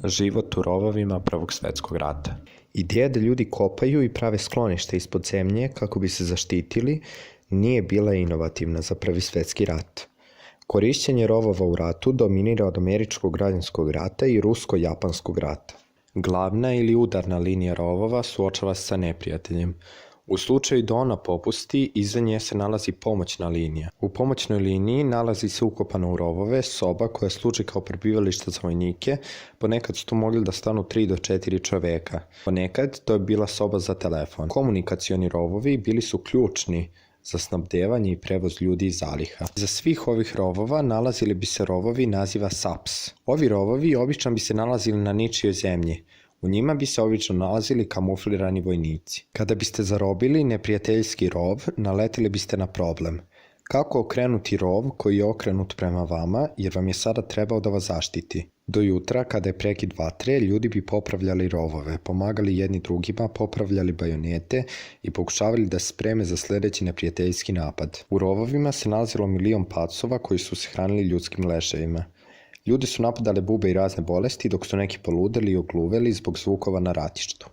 Život u rovovima Prvog svjetskog rata. Ideja da ljudi kopaju i prave sklonište ispod zemlje kako bi se zaštitili nije bila inovativna za Prvi svjetski rat. Korišćenje rovova u ratu dominira od Američkog građanskog rata i Rusko-japanskog rata. Glavna ili udarna linija rovova suočava se sa neprijateljem. U slučaju da ona popusti, iza nje se nalazi pomoćna linija. U pomoćnoj liniji nalazi se ukopana u rovove soba koja služi kao prebivalište za vojnike, ponekad su tu mogli da stanu 3 do 4 čoveka. Ponekad to je bila soba za telefon. Komunikacioni rovovi bili su ključni za snabdevanje i prevoz ljudi i zaliha. Za svih ovih rovova nalazili bi se rovovi naziva SAPS. Ovi rovovi obično bi se nalazili na ničijoj zemlji. U njima bi se obično nalazili kamuflirani vojnici. Kada biste zarobili neprijateljski rov, naletili biste na problem. Kako okrenuti rov koji je okrenut prema vama, jer vam je sada trebao da vas zaštiti? Do jutra, kada je prekid vatre, ljudi bi popravljali rovove, pomagali jedni drugima, popravljali bajonete i pokušavali da se spreme za sljedeći neprijateljski napad. U rovovima se nalazilo 1.000.000 pacova koji su se hranili ljudskim leševima. Ljudi su napadali bube i razne bolesti, dok su neki poludeli i ogluveli zbog zvukova na ratištu.